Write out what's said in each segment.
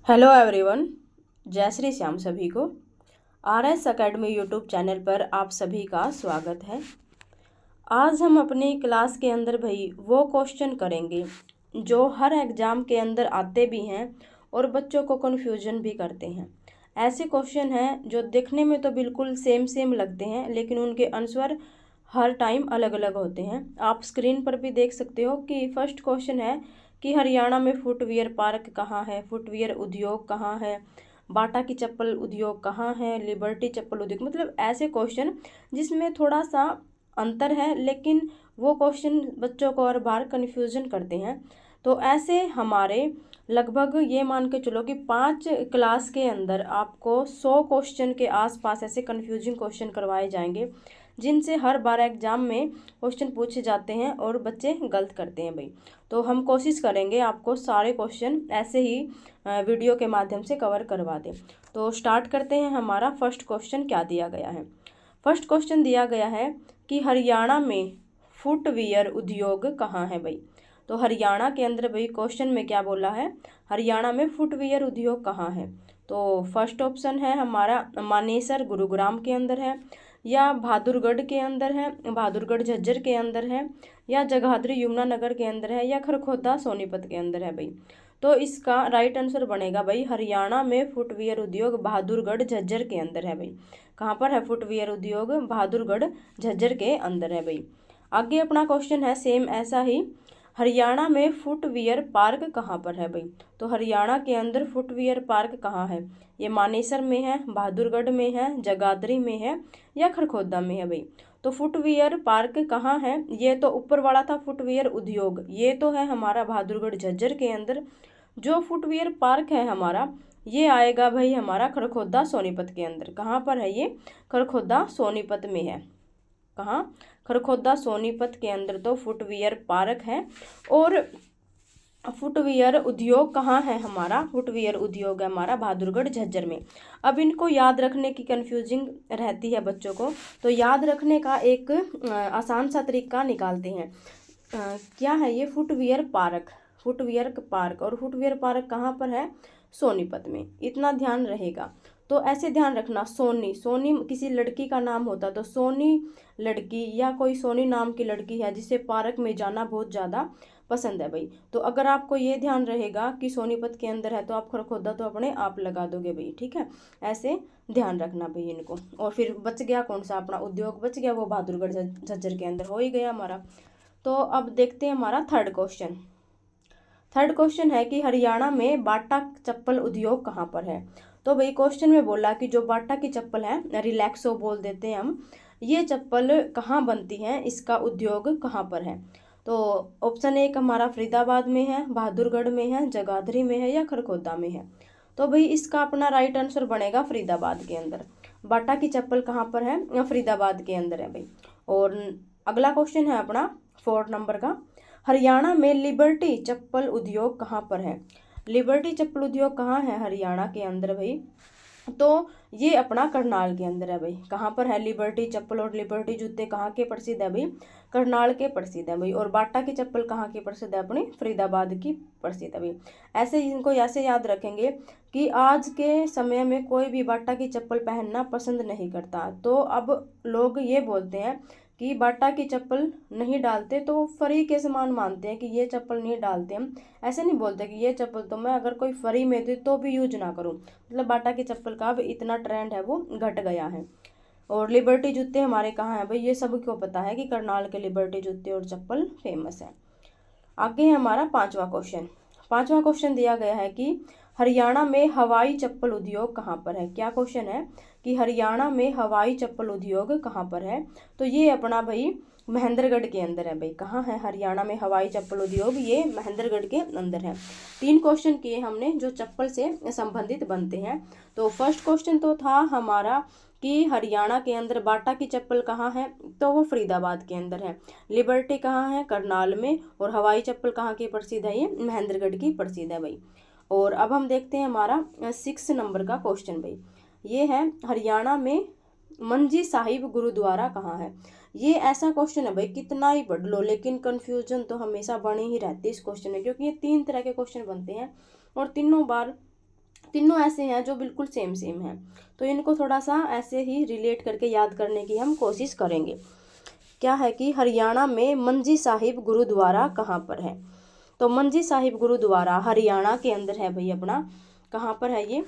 Hello everyone, जय श्री श्याम सभी को। RS अकेडमी यूट्यूब चैनल पर आप सभी का स्वागत है। आज हम अपनी क्लास के अंदर भाई वो क्वेश्चन करेंगे जो हर एग्ज़ाम के अंदर आते भी हैं और बच्चों को कन्फ्यूजन भी करते हैं। ऐसे क्वेश्चन हैं जो दिखने में तो बिल्कुल सेम लगते हैं, लेकिन उनके आंसर हर टाइम अलग अलग होते हैं। आप स्क्रीन पर भी देख सकते हो कि फर्स्ट क्वेश्चन है कि हरियाणा में फुटवियर पार्क कहाँ है, फुटवियर उद्योग कहाँ है, बाटा की चप्पल उद्योग कहाँ है, लिबर्टी चप्पल उद्योग। मतलब ऐसे क्वेश्चन जिसमें थोड़ा सा अंतर है, लेकिन वो क्वेश्चन बच्चों को और बार कन्फ्यूजन करते हैं। तो ऐसे हमारे लगभग ये मान के चलो कि 5 क्लास के अंदर आपको 100 क्वेश्चन के आसपास ऐसे कन्फ्यूजिंग क्वेश्चन करवाए जाएंगे, जिनसे हर बार एग्जाम में क्वेश्चन पूछे जाते हैं और बच्चे गलत करते हैं भाई। तो हम कोशिश करेंगे आपको सारे क्वेश्चन ऐसे ही वीडियो के माध्यम से कवर करवा दें। तो स्टार्ट करते हैं। हमारा फर्स्ट क्वेश्चन क्या दिया गया है। फर्स्ट क्वेश्चन दिया गया है कि हरियाणा में फुटवियर उद्योग कहाँ है भाई। तो हरियाणा के अंदर भाई क्वेश्चन में क्या बोला है, हरियाणा में फुटवियर उद्योग कहाँ है। तो फर्स्ट ऑप्शन है हमारा मानेसर गुरुग्राम के अंदर है, या बहादुरगढ़ के अंदर है, बहादुरगढ़ झज्जर के अंदर है, या जगाधरी यमुनानगर के अंदर है, या खरखोदा सोनीपत के अंदर है भाई। तो इसका राइट आंसर बनेगा भाई हरियाणा में फुटवियर उद्योग बहादुरगढ़ झज्जर के अंदर है भाई। कहाँ पर है फुटवियर उद्योग, बहादुरगढ़ झज्जर के अंदर है भाई। आगे अपना क्वेश्चन है सेम ऐसा ही, हरियाणा में फुटवियर पार्क कहाँ पर है भाई। तो हरियाणा के अंदर फुटवियर पार्क कहाँ है, ये मानेसर में है, बहादुरगढ़ में है, जगाधरी में है, या खरखोदा में है भाई। तो फुटवियर पार्क कहाँ है, ये तो ऊपर वाला था फुटवियर उद्योग, ये तो है हमारा बहादुरगढ़ झज्जर के अंदर। जो फुटवियर पार्क है हमारा, ये आएगा भाई हमारा खरखोदा सोनीपत के अंदर। कहाँ पर है ये, खरखोदा सोनीपत में है। कहाँ, खरखोदा सोनीपत के अंदर तो फुटवियर पार्क है। और फुटवियर उद्योग कहाँ है हमारा, फुटवियर उद्योग है हमारा बहादुरगढ़ झज्जर में। अब इनको याद रखने की कंफ्यूजिंग रहती है बच्चों को, तो याद रखने का एक आसान सा तरीका निकालते हैं। क्या है ये, फुटवियर पार्क, फुटवियर पार्क। और फुटवियर पार्क कहाँ पर है, सोनीपत में, इतना ध्यान रहेगा। तो ऐसे ध्यान रखना, सोनी, सोनी किसी लड़की का नाम होता, तो सोनी लड़की या कोई सोनी नाम की लड़की है जिसे पार्क में जाना बहुत ज़्यादा पसंद है भाई। तो अगर आपको ये ध्यान रहेगा कि सोनीपत के अंदर है, तो आप खरखोदा तो अपने आप लगा दोगे भाई, ठीक है। ऐसे ध्यान रखना भाई इनको। और फिर बच गया कौन सा, अपना उद्योग बच गया, वो बहादुरगढ़ झज्जर के अंदर हो ही गया हमारा। तो अब देखते हैं हमारा थर्ड क्वेश्चन। थर्ड क्वेश्चन है कि हरियाणा में बाटा चप्पल उद्योग कहाँ पर है। तो भाई क्वेश्चन में बोला कि जो बाटा की चप्पल है, रिलैक्सो बोल देते हैं हम, ये चप्पल कहाँ बनती है, इसका उद्योग कहाँ पर है। तो ऑप्शन 1 हमारा फरीदाबाद में है, बहादुरगढ़ में है, जगाधरी में है, या खरखोदा में है। तो भाई इसका अपना राइट आंसर बनेगा फरीदाबाद के अंदर। बाटा की चप्पल कहाँ पर है, फरीदाबाद के अंदर है भाई। और अगला क्वेश्चन है अपना 4 नंबर का, हरियाणा में लिबर्टी चप्पल उद्योग कहाँ पर है। लिबर्टी चप्पल उद्योग कहाँ है हरियाणा के अंदर भाई। तो ये अपना करनाल के अंदर है भाई। कहाँ पर है लिबर्टी चप्पल और लिबर्टी जूते कहाँ के प्रसिद्ध है भाई, करनाल के प्रसिद्ध है भाई। और बाटा की चप्पल कहाँ की प्रसिद्ध है, अपनी फरीदाबाद की प्रसिद्ध है भाई। ऐसे इनको ऐसे याद रखेंगे कि आज के समय में कोई भी बाटा की चप्पल पहनना पसंद नहीं करता। तो अब लोग ये बोलते हैं कि बाटा की चप्पल नहीं डालते तो फ्री के समान मानते हैं कि ये चप्पल नहीं डालते हम। ऐसे नहीं बोलते कि ये चप्पल तो मैं अगर कोई फ्री में दी तो भी यूज ना करूं। मतलब बाटा की चप्पल का अब इतना ट्रेंड है वो घट गया है। और लिबर्टी जूते हमारे कहाँ हैं भाई, ये सबको पता है कि करनाल के लिबर्टी जूते और चप्पल फेमस है। आगे है हमारा 5वां क्वेश्चन। 5वां क्वेश्चन दिया गया है कि हरियाणा में हवाई चप्पल उद्योग कहाँ पर है। क्या क्वेश्चन है कि हरियाणा में हवाई चप्पल उद्योग कहाँ पर है। तो ये अपना भाई महेंद्रगढ़ के अंदर है भाई। कहाँ है हरियाणा में हवाई चप्पल उद्योग, ये महेंद्रगढ़ के अंदर है। 3 क्वेश्चन किए हमने जो चप्पल से संबंधित बनते हैं। तो फर्स्ट क्वेश्चन तो था हमारा कि हरियाणा के अंदर बाटा की चप्पल कहाँ है, तो वो फरीदाबाद के अंदर है। लिबर्टी कहाँ है, करनाल में। और हवाई चप्पल कहाँ की प्रसिद्ध है, ये महेंद्रगढ़ की प्रसिद्ध है भाई। और अब हम देखते हैं हमारा 6 नंबर का क्वेश्चन भाई। ये है हरियाणा में मंजी साहिब गुरुद्वारा कहाँ है। ये ऐसा क्वेश्चन है भाई, कितना ही पढ़ लो लेकिन कंफ्यूजन तो हमेशा बनी ही रहती है इस क्वेश्चन में, क्योंकि ये 3 तरह के क्वेश्चन बनते हैं और तीनों बार तीनों ऐसे हैं जो बिल्कुल सेम सेम हैं, तो इनको थोड़ा सा ऐसे ही रिलेट करके याद करने की हम कोशिश करेंगे। क्या है कि हरियाणा में मंजी साहिब गुरुद्वारा कहाँ पर है? तो मंजी साहिब गुरुद्वारा हरियाणा के अंदर है भाई अपना। कहाँ पर है ये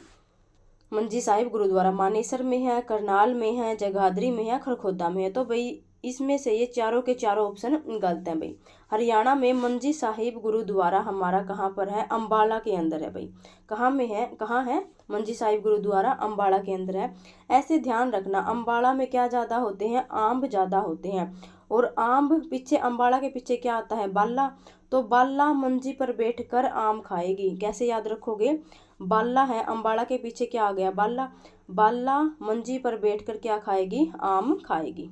मंजी साहिब गुरुद्वारा? मानेसर में है, करनाल में है, जगाधरी में है, खरखोदा में है। तो भाई इसमें से ये चारों के चारों ऑप्शन गलत हैं भाई। हरियाणा में मंजी साहिब गुरुद्वारा हमारा कहाँ पर है? अम्बाला के अंदर है भाई। कहाँ में है, कहाँ है मंजी साहिब गुरुद्वारा? अम्बाला के अंदर है। ऐसे ध्यान रखना, अम्बाला में क्या ज़्यादा होते हैं? आम ज़्यादा होते हैं। और आम पीछे, अम्बाला के पीछे क्या आता है? बाला। तो बाला मंजी पर बैठकर आम खाएगी। कैसे याद रखोगे? बाला है, अम्बाला के पीछे क्या आ गया? बाला। बाला मंजी पर बैठकर क्या खाएगी? आम खाएगी।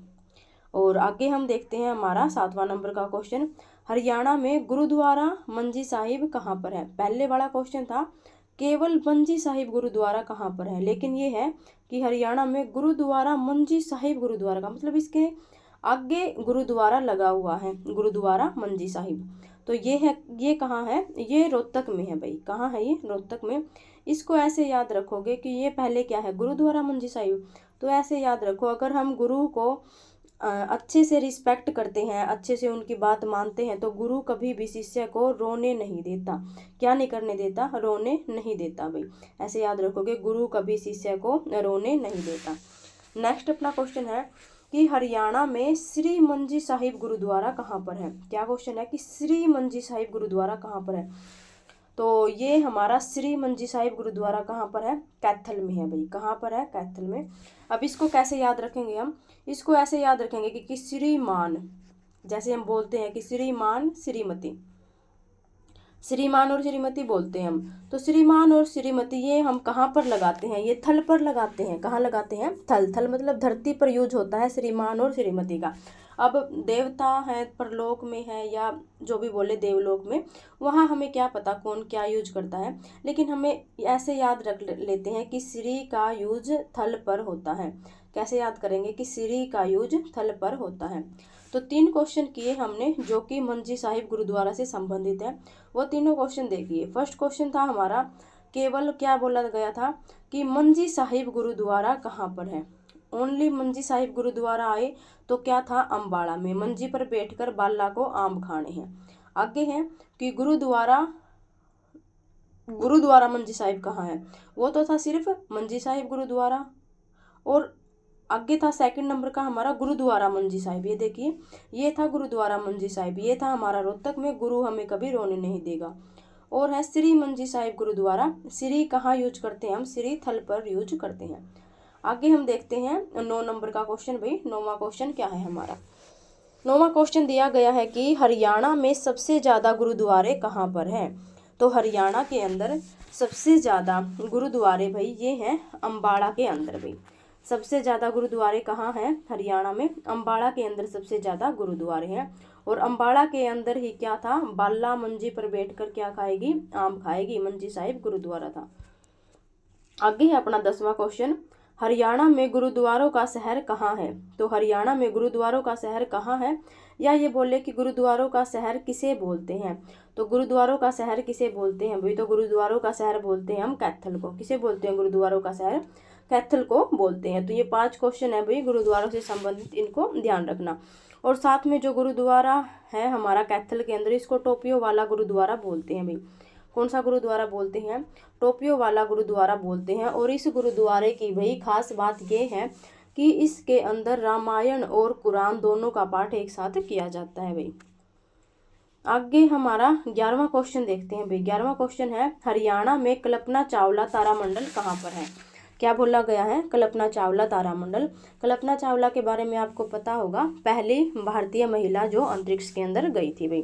और आगे हम देखते हैं हमारा 7वां नंबर का क्वेश्चन। हरियाणा में गुरुद्वारा मंजी साहिब कहाँ पर है? पहले वाला क्वेश्चन था केवल मंजी साहिब गुरुद्वारा कहाँ पर है, लेकिन ये है कि हरियाणा में गुरुद्वारा मंजी साहिब गुरुद्वारा का मतलब इसके आगे गुरुद्वारा लगा हुआ है, गुरुद्वारा मंजी साहिब। तो ये है, ये कहाँ है? ये रोहतक में है भाई। कहाँ है ये? रोहतक में। इसको ऐसे याद रखोगे कि ये पहले क्या है? गुरुद्वारा मंजी साहिब। तो ऐसे याद रखो, अगर हम गुरु को अच्छे से रिस्पेक्ट करते हैं, अच्छे से उनकी बात मानते हैं, तो गुरु कभी भी शिष्य को रोने नहीं देता। क्या नहीं करने देता? रोने नहीं देता भाई। ऐसे याद रखोगे, गुरु कभी शिष्य को रोने नहीं देता। नेक्स्ट अपना क्वेश्चन है कि हरियाणा में श्री मंजी साहिब गुरुद्वारा कहाँ पर है? क्या क्वेश्चन है कि श्री मंजी साहिब गुरुद्वारा कहाँ पर है? तो ये हमारा श्री मंजी साहिब गुरुद्वारा कहाँ पर है? कैथल में है भाई। कहाँ पर है? कैथल में। अब इसको कैसे याद रखेंगे हम? इसको ऐसे याद रखेंगे कि श्रीमान, जैसे हम बोलते हैं कि श्रीमान श्रीमती, श्रीमान और श्रीमती बोलते हैं हम। तो श्रीमान और श्रीमती ये हम कहाँ पर लगाते हैं? ये थल पर लगाते हैं। कहाँ लगाते हैं? थल। थल मतलब धरती पर यूज होता है श्रीमान और श्रीमती का। अब देवता है, परलोक में है, या जो भी बोले देवलोक में, वहाँ हमें क्या पता कौन क्या यूज करता है, लेकिन हमें ऐसे याद रख लेते हैं कि श्री का यूज थल पर होता है। कैसे याद करेंगे कि श्री का यूज थल पर होता है। तो 3 क्वेश्चन किए हमने जो कि मंजी साहिब गुरुद्वारा से संबंधित है। वो तीनों क्वेश्चन देखिए। फर्स्ट क्वेश्चन था हमारा, केवल क्या बोला गया था कि मंजी साहिब गुरुद्वारा कहाँ पर है? ओनली मंजी साहिब गुरुद्वारा आए तो क्या था? अम्बाड़ा में। मंजी पर बैठकर बाला को आम खाने हैं। आगे है कि गुरुद्वारा मंजी साहिब कहाँ है? वो तो था सिर्फ मंजी साहिब गुरुद्वारा। और आगे था सेकंड नंबर का हमारा गुरुद्वारा मंजी साहिब। ये देखिए, ये था गुरुद्वारा मंजी साहिब, ये था हमारा रोहतक में, गुरु हमें कभी रोने नहीं देगा। और है श्री मंजी साहिब गुरुद्वारा। श्री कहाँ यूज करते हैं हम? श्री थल पर यूज करते हैं। आगे हम देखते हैं 9 नंबर का क्वेश्चन भाई। 9वां क्वेश्चन क्या है हमारा? 9वां क्वेश्चन दिया गया है कि हरियाणा में सबसे ज़्यादा गुरुद्वारे कहाँ पर हैं? तो हरियाणा के अंदर सबसे ज़्यादा गुरुद्वारे भाई ये हैं अम्बाड़ा के अंदर भाई। सबसे ज़्यादा गुरुद्वारे कहाँ हैं? हरियाणा में अम्बाड़ा के अंदर सबसे ज़्यादा गुरुद्वारे हैं। और अम्बाड़ा के अंदर ही क्या था? बाला मंजी पर बैठकर क्या खाएगी? आम खाएगी। मंजी साहिब गुरुद्वारा था। आगे है अपना 10वां क्वेश्चन, हरियाणा में गुरुद्वारों का शहर कहाँ है? तो हरियाणा में गुरुद्वारों का शहर कहाँ है? या ये बोले कि गुरुद्वारों का शहर किसे बोलते हैं? तो गुरुद्वारों का शहर किसे बोलते हैं भाई? तो गुरुद्वारों का शहर बोलते हैं हम कैथल को। किसे बोलते हैं? गुरुद्वारों का शहर कैथल को बोलते हैं। तो ये 5 क्वेश्चन है भाई गुरुद्वारों से संबंधित, इनको ध्यान रखना। और साथ में जो गुरुद्वारा है हमारा कैथल के अंदर, इसको टोपियो वाला गुरुद्वारा बोलते हैं भाई। कौन सा गुरुद्वारा बोलते हैं? टोपियो वाला गुरुद्वारा बोलते हैं। और इस गुरुद्वारे की भाई खास बात ये है कि इसके अंदर रामायण और कुरान दोनों का पाठ एक साथ किया जाता है भाई। आगे हमारा 11वां क्वेश्चन देखते हैं भाई। 11वां क्वेश्चन है, हरियाणा में कल्पना चावला तारामंडल कहाँ पर है? क्या बोला गया है? कल्पना चावला तारामंडल। कल्पना चावला के बारे में आपको पता होगा, पहली भारतीय महिला जो अंतरिक्ष के अंदर गई थी भाई।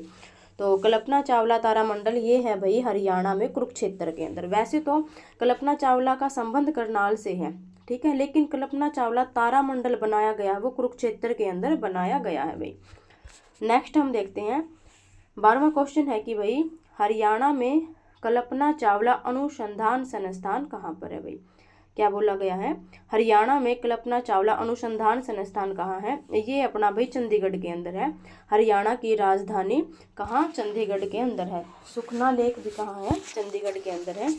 तो कल्पना चावला तारामंडल ये है भाई हरियाणा में कुरुक्षेत्र के अंदर। वैसे तो कल्पना चावला का संबंध करनाल से है, ठीक है, लेकिन कल्पना चावला तारामंडल बनाया गया वो कुरुक्षेत्र के अंदर बनाया गया है भाई। नेक्स्ट हम देखते हैं 12वां क्वेश्चन है कि भाई हरियाणा में कल्पना चावला अनुसंधान संस्थान कहाँ पर है भाई? क्या बोला गया है? हरियाणा में कल्पना चावला अनुसंधान संस्थान कहाँ है? ये अपना भाई चंडीगढ़ के अंदर है। हरियाणा की राजधानी कहाँ? चंडीगढ़ के अंदर है। सुखना लेक भी कहाँ है? चंडीगढ़ के अंदर है।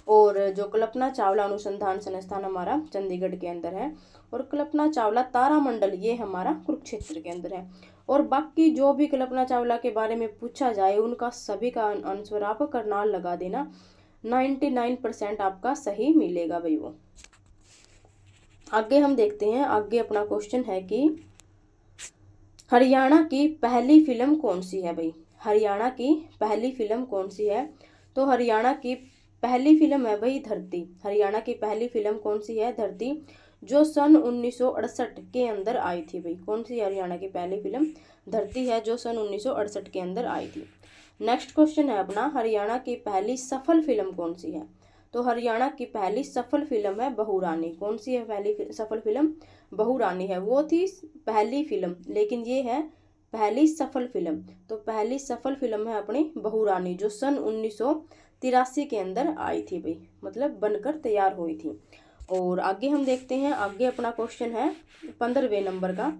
और जो कल्पना चावला अनुसंधान संस्थान हमारा चंडीगढ़ के अंदर है, और कल्पना चावला तारामंडल ये हमारा कुरुक्षेत्र के अंदर है। और बाकी जो भी कल्पना चावला के बारे में पूछा जाए उनका सभी का आंसर आप करनाल लगा देना, 99% आपका सही मिलेगा भाई वो। आगे हम देखते हैं, आगे अपना क्वेश्चन है कि हरियाणा की पहली फिल्म कौन सी है भाई। हरियाणा की पहली फिल्म कौन सी है? तो हरियाणा की पहली फिल्म है भाई धरती। हरियाणा की पहली फिल्म कौन सी है? धरती, जो सन 1968 के अंदर आई थी भाई। कौन सी हरियाणा की पहली फिल्म? धरती है, जो सन 1968 के अंदर आई थी। नेक्स्ट क्वेश्चन है अपना, हरियाणा की पहली सफल फिल्म कौन सी है? तो हरियाणा की पहली सफल फिल्म है बहू रानी। कौन सी है पहली सफल फिल्म? बहू रानी है। वो थी पहली फिल्म, लेकिन ये है पहली सफल फिल्म। तो पहली सफल फिल्म है अपनी बहू रानी, जो सन 1983 के अंदर आई थी भाई, मतलब बनकर तैयार हुई थी। और आगे हम देखते हैं, आगे अपना क्वेश्चन है 15वें नंबर का।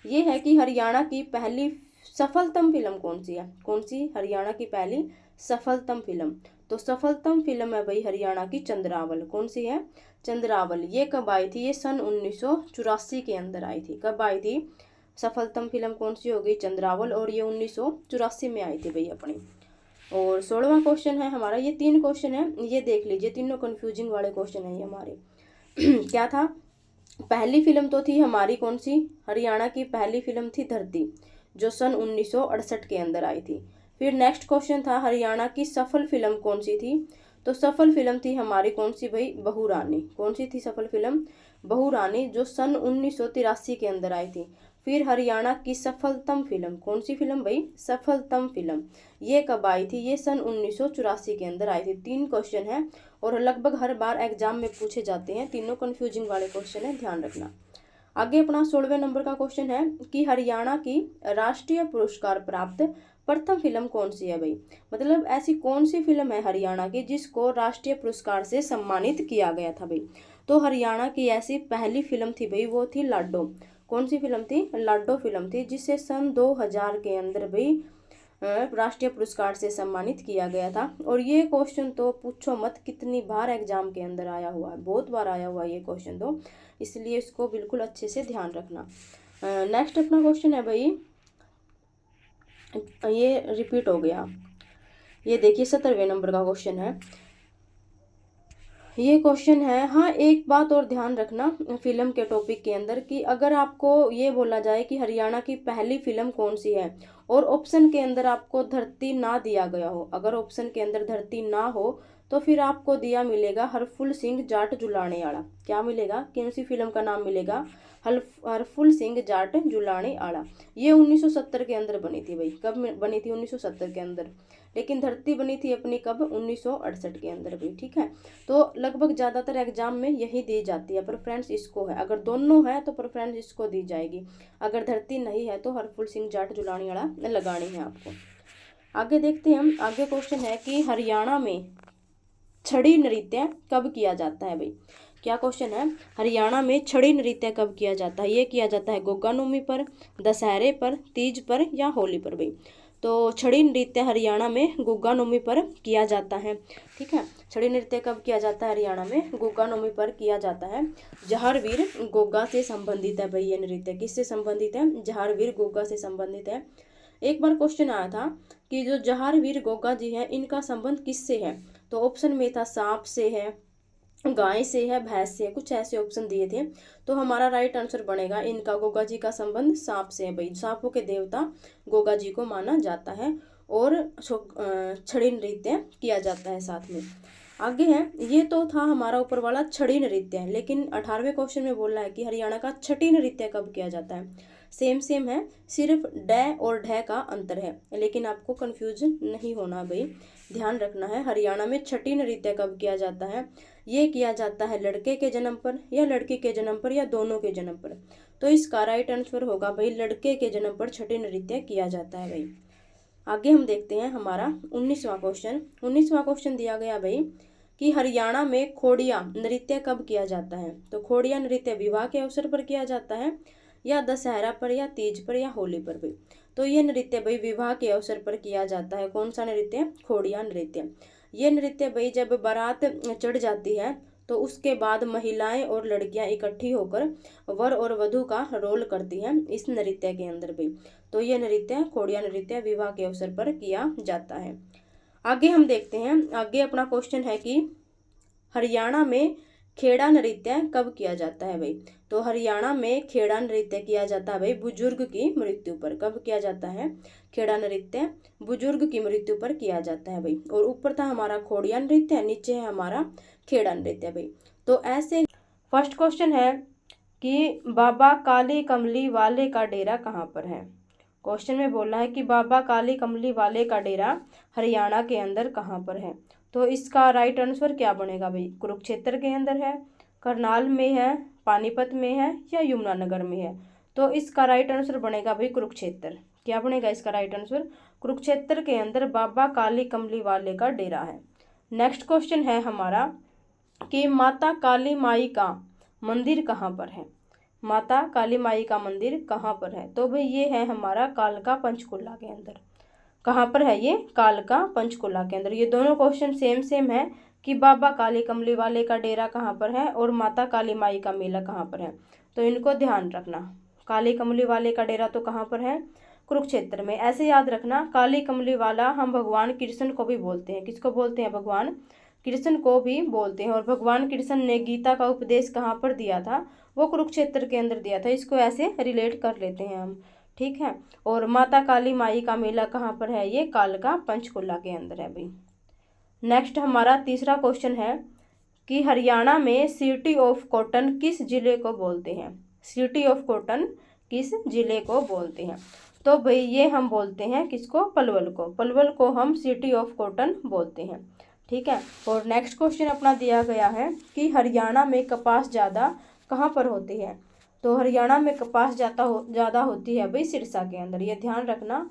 ये है कि हरियाणा की पहली सफलतम फिल्म कौन सी है? कौन सी हरियाणा की पहली सफलतम फिल्म? तो सफलतम फिल्म है भाई हरियाणा की चंद्रावल। कौन सी है? चंद्रावल। ये कब आई थी? ये सन 1984 के अंदर आई थी। कब आई थी? सफलतम फिल्म कौन सी होगी? चंद्रावल, और ये 1984 में आई थी भाई अपनी। और 16वां क्वेश्चन है हमारा, ये 3 क्वेश्चन है, ये देख लीजिए, तीनों कंफ्यूजिंग वाले क्वेश्चन है ये हमारे। क्या था? पहली फिल्म तो थी हमारी कौन सी? हरियाणा की पहली फिल्म थी धरती, जो सन 1968 के अंदर आई थी। फिर नेक्स्ट क्वेश्चन था, हरियाणा की सफल फिल्म कौन सी थी? तो सफल फिल्म थी हमारी कौन सी भाई? बहू रानी। कौन सी थी सफल फिल्म? बहू रानी, जो सन 1983 के अंदर आई थी। फिर हरियाणा की सफलतम फिल्म, कौन सी फिल्म भाई? सफलतम फिल्म। ये कब आई थी? ये सन 1984 के अंदर आई थी। 3 क्वेश्चन है, और लगभग हर बार एग्जाम में पूछे जाते हैं, तीनों कंफ्यूजिंग वाले क्वेश्चन है, ध्यान रखना। आगे अपना 16वें नंबर का क्वेश्चन है कि हरियाणा की राष्ट्रीय पुरस्कार प्राप्त प्रथम फिल्म कौन सी है भाई। मतलब ऐसी कौन सी फिल्म है हरियाणा की जिसको राष्ट्रीय पुरस्कार से सम्मानित किया गया था भाई। तो हरियाणा की ऐसी पहली फिल्म थी भाई, वो थी लाडो। कौन सी फिल्म थी? लाडो फिल्म थी, जिसे सन 2000 के अंदर भाई राष्ट्रीय पुरस्कार से सम्मानित किया गया था। और ये क्वेश्चन तो पूछो मत कितनी बार एग्जाम के अंदर आया हुआ है, बहुत बार आया हुआ है ये क्वेश्चन तो, इसलिए इसको बिल्कुल अच्छे से ध्यान रखना। नेक्स्ट अपना क्वेश्चन है भाई, ये रिपीट हो गया, ये देखिए 17वें नंबर का क्वेश्चन है। ये क्वेश्चन है, हाँ एक बात और ध्यान रखना फिल्म के टॉपिक के अंदर, कि अगर आपको ये बोला जाए कि हरियाणा की पहली फिल्म कौन सी है, और ऑप्शन के अंदर आपको धरती ना दिया गया हो, अगर ऑप्शन के अंदर धरती ना हो, तो फिर आपको दिया मिलेगा हरफुल सिंह जाट जुलाने आड़ा। क्या मिलेगा? कौन सी फिल्म का नाम मिलेगा? हरफुल सिंह जाट जुलाने आड़ा। ये 1970 के अंदर बनी थी भाई। कब बनी थी? 1970 के अंदर। लेकिन धरती बनी थी अपनी कब? 1968 के अंदर भाई, ठीक है। तो लगभग ज़्यादातर एग्जाम में यही दी जाती है, प्रेफरेंस इसको है। अगर दोनों है तो प्रेफरेंस इसको दी जाएगी, अगर धरती नहीं है तो हरफुल सिंह जाट जुलानी आड़ा लगानी है आपको। आगे देखते हैं हम, आगे क्वेश्चन है कि हरियाणा में छड़ी नृत्य कब किया जाता है भाई। क्या क्वेश्चन है? हरियाणा में छड़ी नृत्य कब किया जाता है? ये किया जाता है गोगा नवमी पर, दशहरे पर, तीज पर, या होली पर भाई। तो छड़ी नृत्य हरियाणा में गुग्गा नवमी पर किया जाता है, ठीक है। छड़ी नृत्य कब किया जाता है? हरियाणा में गुग्गा नवमी पर किया जाता है। जहारवीर गोगा से संबंधित है भाई ये नृत्य। किससे संबंधित है? जहारवीर गोगा से संबंधित है। एक बार क्वेश्चन आया था कि जो जहारवीर गोगा जी हैं इनका संबंध किससे है? तो ऑप्शन में था सांप से है, गाय से है, भैंस से है, कुछ ऐसे ऑप्शन दिए थे। तो हमारा राइट आंसर बनेगा इनका गोगा जी का संबंध सांप से है भाई। सांपों के देवता गोगा जी को माना जाता है, और छड़ी नृत्य किया जाता है साथ में। आगे है, ये तो था हमारा ऊपर वाला छड़ी नृत्य, लेकिन 18वें क्वेश्चन में बोल रहा है कि हरियाणा का छठी नृत्य कब किया जाता है। सेम है, सिर्फ ड और ढ का अंतर है, लेकिन आपको कंफ्यूजन नहीं होना भाई, ध्यान रखना है। हरियाणा में छठी नृत्य कब किया जाता है? ये किया जाता है लड़के के जन्म पर, या लड़की के जन्म पर, या दोनों के जन्म पर। तो इसका राइट आंसर होगा भाई लड़के के जन्म पर छठी नृत्य किया जाता है भाई। आगे हम देखते हैं हमारा 19वां क्वेश्चन। 19वां क्वेश्चन दिया गया भाई कि हरियाणा में खोड़िया नृत्य कब किया जाता है। तो खोड़िया नृत्य विवाह के अवसर पर किया जाता है, या दशहरा पर, या तीज पर, या होली पर भाई। तो ये नृत्य भाई विवाह के अवसर पर किया जाता है। कौन सा नृत्य? खोड़िया नृत्य। ये नृत्य भाई जब बारात चढ़ जाती है तो उसके बाद महिलाएं और लड़कियां इकट्ठी होकर वर और वधू का रोल करती हैं इस नृत्य के अंदर भी। तो ये नृत्य खोड़िया नृत्य विवाह के अवसर पर किया जाता है। आगे हम देखते हैं, आगे अपना क्वेश्चन है कि हरियाणा में खेड़ा नृत्य कब किया जाता है भाई। तो हरियाणा में खेड़ा नृत्य किया जाता है भाई बुजुर्ग की मृत्यु पर। कब किया जाता है खेड़ा नृत्य? बुजुर्ग की मृत्यु पर किया जाता है भाई। और ऊपर था हमारा खोड़िया नृत्य, नीचे है हमारा खेड़ा नृत्य भाई। तो ऐसे फर्स्ट क्वेश्चन है कि बाबा काली कमली वाले का डेरा कहाँ पर है। क्वेश्चन में बोला है कि बाबा काली कमली वाले का डेरा हरियाणा के अंदर कहाँ पर है। तो इसका राइट आंसर क्या बनेगा भाई? कुरुक्षेत्र के अंदर है, करनाल में है, पानीपत में है या यमुनानगर में है। तो इसका राइट आंसर बनेगा भाई कुरुक्षेत्र। क्या बनेगा इसका राइट आंसर? कुरुक्षेत्र के अंदर बाबा काली कमली वाले का डेरा है। नेक्स्ट क्वेश्चन है हमारा कि माता काली माई का मंदिर कहाँ पर है। माता काली माई का मंदिर कहाँ पर है? तो भाई ये है हमारा कालका पंचकुला के अंदर। कहाँ पर है ये? कालका पंचकुला के अंदर। ये दोनों क्वेश्चन सेम सेम है कि बाबा काली कमली वाले का डेरा कहाँ पर है और माता काली माई का मेला कहाँ पर है। तो इनको ध्यान रखना। काली कमली वाले का डेरा तो कहाँ पर है? कुरुक्षेत्र में। ऐसे याद रखना, काली कमली वाला हम भगवान कृष्ण को भी बोलते हैं। किसको बोलते हैं? भगवान कृष्ण को भी बोलते हैं। और भगवान कृष्ण ने गीता का उपदेश कहाँ पर दिया था? वो कुरुक्षेत्र के अंदर दिया था। इसको ऐसे रिलेट कर लेते हैं हम, ठीक है। और माता काली माई का मेला कहाँ पर है? ये कालका पंचकुला के अंदर है भाई। नेक्स्ट हमारा तीसरा क्वेश्चन है कि हरियाणा में सिटी ऑफ कॉटन किस जिले को बोलते हैं। सिटी ऑफ कॉटन किस जिले को बोलते हैं? तो भाई ये हम बोलते हैं किसको? पलवल को। पलवल को हम सिटी ऑफ कॉटन बोलते हैं, ठीक है। और नेक्स्ट क्वेश्चन अपना दिया गया है कि हरियाणा में कपास ज़्यादा कहाँ पर होती है। तो हरियाणा में कपास ज़्यादा होती है भाई सिरसा के अंदर। ये ध्यान रखना,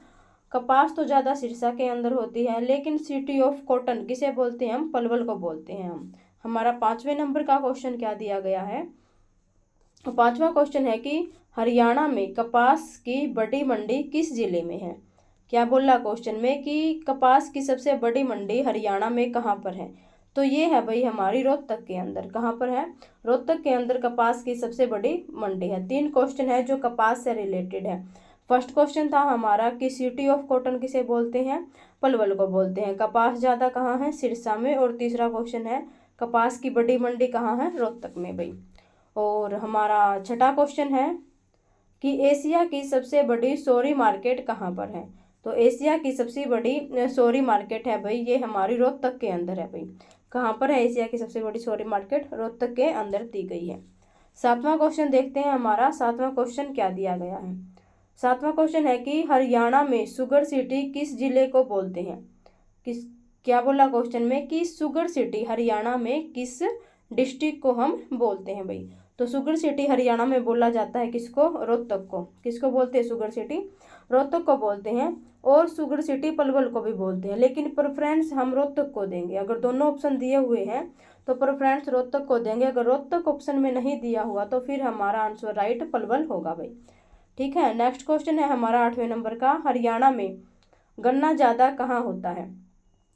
कपास तो ज़्यादा सिरसा के अंदर होती है, लेकिन सिटी ऑफ कॉटन किसे बोलते हैं हम? पलवल को बोलते हैं हम। हमारा 5वें नंबर का क्वेश्चन क्या दिया गया है? 5वां क्वेश्चन है कि हरियाणा में कपास की बड़ी मंडी किस जिले में है। क्या बोला क्वेश्चन में कि कपास की सबसे बड़ी मंडी हरियाणा में कहाँ पर है। तो ये है भाई हमारी रोहतक के अंदर। कहाँ पर है? रोहतक के अंदर कपास की सबसे बड़ी मंडी है। 3 क्वेश्चन है जो कपास से रिलेटेड है। फर्स्ट क्वेश्चन था हमारा कि सिटी ऑफ कॉटन किसे बोलते हैं? पलवल को बोलते हैं। कपास ज़्यादा कहाँ है? सिरसा में। और तीसरा क्वेश्चन है कपास की बड़ी मंडी कहाँ है? रोहतक में भाई। और हमारा छठा क्वेश्चन है कि एशिया की सबसे बड़ी सोरी मार्केट कहाँ पर है। तो एशिया की सबसे बड़ी सोरी मार्केट है भाई ये हमारी रोहतक के अंदर है भाई। कहाँ पर है एशिया की सबसे बड़ी सोरी मार्केट? रोहतक के अंदर दी गई है। 7वां क्वेश्चन देखते हैं हमारा। 7वां क्वेश्चन क्या दिया गया है? 7वां क्वेश्चन है कि हरियाणा में शुगर सिटी किस जिले को बोलते हैं। किस क्या बोला क्वेश्चन में कि शुगर सिटी हरियाणा में किस डिस्ट्रिक्ट को हम बोलते हैं भाई। तो शुगर सिटी हरियाणा में बोला जाता है किसको? रोहतक को। किसको बोलते हैं? शुगर सिटी रोहतक को बोलते हैं। और शुगर सिटी पलवल को भी बोलते हैं, लेकिन प्रेफरेंस हम रोहतक को देंगे। अगर दोनों ऑप्शन दिए हुए हैं तो प्रेफरेंस रोहतक को देंगे। अगर रोहतक ऑप्शन में नहीं दिया हुआ तो फिर हमारा आंसर राइट पलवल होगा भाई, ठीक है। नेक्स्ट क्वेश्चन है हमारा 8वें नंबर का। हरियाणा में गन्ना ज़्यादा कहाँ होता है।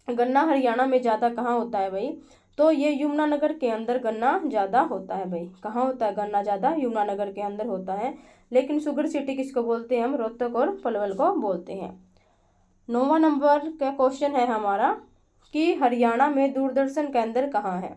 गन्ना हरियाणा में ज़्यादा कहाँ होता है भाई? तो ये यमुनानगर के अंदर गन्ना ज़्यादा होता है भाई। कहाँ होता है गन्ना ज़्यादा? यमुनानगर के अंदर होता है। लेकिन शुगर सिटी किसको बोलते हैं हम? रोहतक और पलवल को बोलते हैं। 9वां नंबर का क्वेश्चन है हमारा कि हरियाणा में दूरदर्शन केंद्र कहाँ है।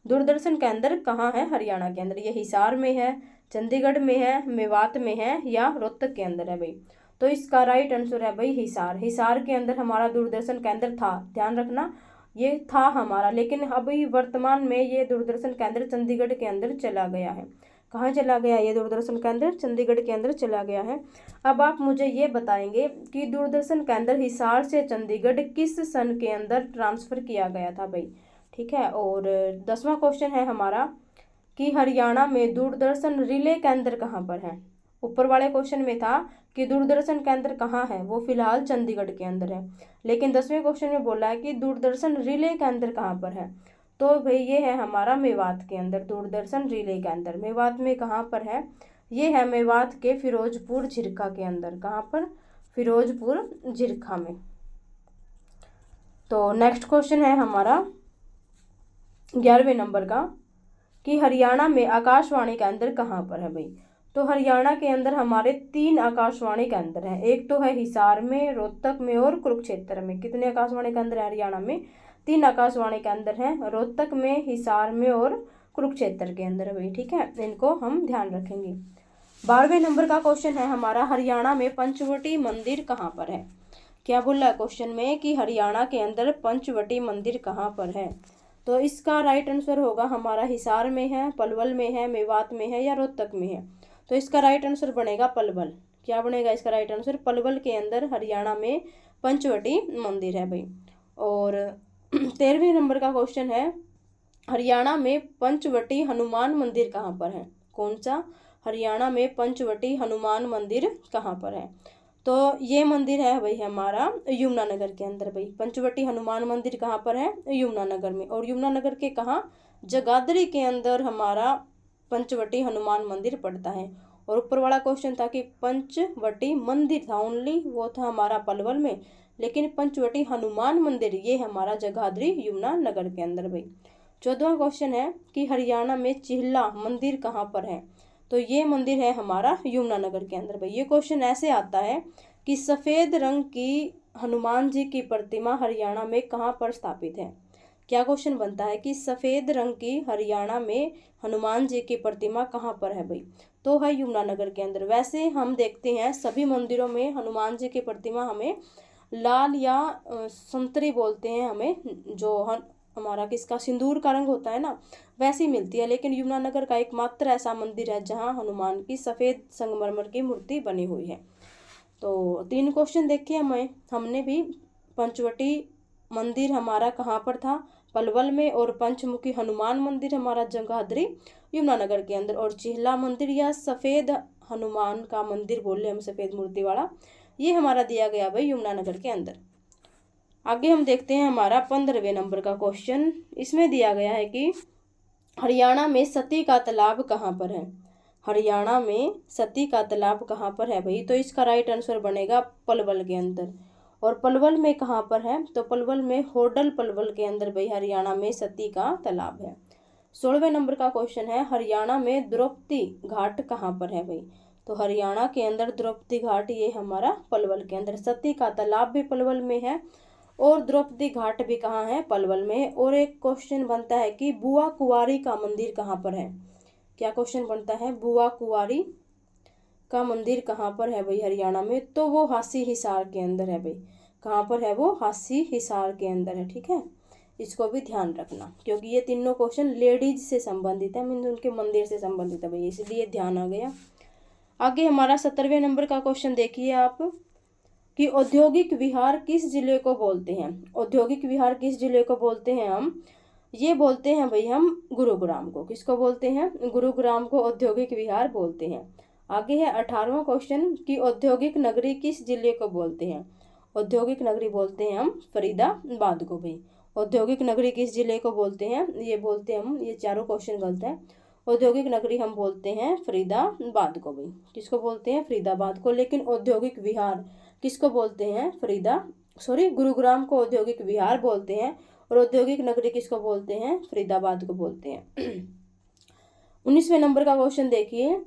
दूरदर्शन केंद्र कहाँ है हरियाणा के अंदर? ये हिसार में है, चंडीगढ़ में है, मेवात में है या रोहतक के अंदर है भाई। तो इसका राइट आंसर है भाई हिसार। हिसार के अंदर हमारा दूरदर्शन केंद्र था, ध्यान रखना ये था हमारा। लेकिन अभी वर्तमान में ये दूरदर्शन केंद्र चंडीगढ़ के अंदर चला गया है। कहाँ चला गया ये दूरदर्शन केंद्र? चंडीगढ़ के अंदर चला गया है। अब आप मुझे ये बताएंगे कि दूरदर्शन केंद्र हिसार से चंडीगढ़ किस सन के अंदर ट्रांसफ़र किया गया था भाई, ठीक है। और 10वां क्वेश्चन है हमारा कि हरियाणा में दूरदर्शन रिले केंद्र कहाँ पर है। ऊपर वाले क्वेश्चन में था कि दूरदर्शन केंद्र कहाँ है, वो फिलहाल चंडीगढ़ के अंदर है। लेकिन 10वें क्वेश्चन में बोला है कि दूरदर्शन रिले केंद्र कहाँ पर है। तो भाई ये है हमारा मेवात के अंदर दूरदर्शन रिले केंद्र। मेवात में कहाँ पर है? ये है मेवात के फिरोजपुर झिरखा के अंदर। कहाँ पर? फिरोजपुर झिरखा में। तो नेक्स्ट क्वेश्चन है हमारा 11वें नंबर का कि हरियाणा में आकाशवाणी केंद्र कहाँ पर है भाई। तो हरियाणा के अंदर हमारे 3 आकाशवाणी केंद्र हैं। एक तो है हिसार में, रोहतक में और कुरुक्षेत्र में। कितने आकाशवाणी केंद्र हैं हरियाणा में? 3 आकाशवाणी केंद्र हैं, रोहतक में, हिसार में और कुरुक्षेत्र के अंदर भाई। ठीक है, इनको हम ध्यान रखेंगे। 12वें नंबर का क्वेश्चन है हमारा हरियाणा में पंचवटी मंदिर कहाँ पर है। क्या बोला है क्वेश्चन में कि हरियाणा के अंदर पंचवटी मंदिर कहाँ पर है। तो इसका राइट आंसर होगा हमारा हिसार में है, पलवल में है, मेवात में है या रोहतक में है। तो इसका राइट आंसर बनेगा पलवल। क्या बनेगा इसका राइट आंसर? पलवल के अंदर हरियाणा में पंचवटी मंदिर है भाई। और 13वें नंबर का क्वेश्चन है हरियाणा में पंचवटी हनुमान मंदिर कहाँ पर है। कौन सा? हरियाणा में पंचवटी हनुमान मंदिर कहाँ पर है। तो ये मंदिर है भाई हमारा यमुनानगर के अंदर भाई। पंचवटी हनुमान मंदिर कहाँ पर है? यमुनानगर में। और यमुनानगर के कहाँ? जगाधरी के अंदर हमारा पंचवटी हनुमान मंदिर पड़ता है। और ऊपर वाला क्वेश्चन था कि पंचवटी मंदिर था ओनली, वो था हमारा पलवल में, लेकिन पंचवटी हनुमान मंदिर ये हमारा जगाधरी यमुनानगर के अंदर भाई। 14वां क्वेश्चन है कि हरियाणा में चिल्ला मंदिर कहाँ पर है। तो ये मंदिर है हमारा यमुनानगर के अंदर भाई। ये क्वेश्चन ऐसे आता है कि सफ़ेद रंग की हनुमान जी की प्रतिमा हरियाणा में कहाँ पर स्थापित है। क्या क्वेश्चन बनता है कि सफ़ेद रंग की हरियाणा में हनुमान जी की प्रतिमा कहाँ पर है भाई। तो है यमुनानगर के अंदर। वैसे हम देखते हैं सभी मंदिरों में हनुमान जी की प्रतिमा हमें लाल या संतरी बोलते हैं, हमें जो हमारा किसका सिंदूर का रंग होता है ना, वैसी मिलती है। लेकिन यमुनानगर का एकमात्र ऐसा मंदिर है जहां हनुमान की सफ़ेद संगमरमर की मूर्ति बनी हुई है। तो 3 क्वेश्चन देखे हमने भी। पंचवटी मंदिर हमारा कहाँ पर था? पलवल में। और पंचमुखी हनुमान मंदिर हमारा जगाधरी यमुनानगर के अंदर। और चिल्ला मंदिर या सफ़ेद हनुमान का मंदिर बोल रहे हम, सफ़ेद मूर्ति वाला, ये हमारा दिया गया भाई यमुनानगर के अंदर। आगे हम देखते हैं हमारा 15वें नंबर का क्वेश्चन। इसमें दिया गया है कि हरियाणा में सती का तालाब कहाँ पर है। हरियाणा में सती का तालाब कहाँ पर है भाई। तो इसका राइट आंसर बनेगा पलवल के अंदर। और पलवल में कहाँ पर है? तो पलवल में होडल पलवल के अंदर भाई हरियाणा में सती का तालाब है। 16वें नंबर का क्वेश्चन है हरियाणा में द्रौपदी घाट कहाँ पर है भाई। तो हरियाणा के अंदर द्रौपदी घाट ये हमारा पलवल के अंदर। सती का तालाब भी पलवल में है और द्रौपदी घाट भी कहाँ है? पलवल में। और एक क्वेश्चन बनता है कि बुआ कुंवारी का मंदिर कहाँ पर है। क्या क्वेश्चन बनता है? बुआ कुंवारी का मंदिर कहाँ पर है भाई हरियाणा में। तो वो हासी हिसार के अंदर है भाई। कहाँ पर है वो? हासी हिसार के अंदर है। ठीक है, इसको भी ध्यान रखना क्योंकि ये तीनों क्वेश्चन लेडीज से संबंधित है, मीन उनके मंदिर से संबंधित है भाई, इसलिए ध्यान आ गया। आगे हमारा 17वें नंबर का क्वेश्चन देखिए आप कि औद्योगिक विहार किस जिले को बोलते हैं। औद्योगिक विहार किस जिले को बोलते हैं हम? ये बोलते हैं भाई हम गुरुग्राम को। किसको बोलते हैं? गुरुग्राम को औद्योगिक विहार बोलते हैं। आगे है 18वां क्वेश्चन कि औद्योगिक नगरी किस जिले को बोलते हैं। औद्योगिक नगरी बोलते हैं हम फरीदाबाद को भाई। औद्योगिक नगरी किस जिले को बोलते हैं? ये बोलते हैं हम, ये चारों क्वेश्चन गलत है। औद्योगिक नगरी हम बोलते हैं फरीदाबाद को भाई। किसको बोलते हैं? फरीदाबाद को। लेकिन औद्योगिक विहार किसको बोलते हैं? गुरुग्राम को औद्योगिक विहार बोलते हैं। और औद्योगिक नगरी किसको बोलते हैं? फरीदाबाद को बोलते हैं। 19वें नंबर का क्वेश्चन देखिए,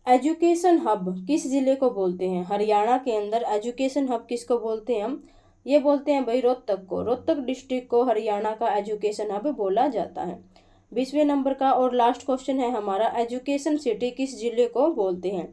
एजुकेशन हब किस जिले को बोलते हैं। हरियाणा के अंदर एजुकेशन हब किसको बोलते हैं हम? ये बोलते हैं भाई रोहतक को। रोहतक डिस्ट्रिक्ट को हरियाणा का एजुकेशन हब बोला जाता है। 20वें नंबर का और लास्ट क्वेश्चन है हमारा, एजुकेशन सिटी किस जिले को बोलते हैं।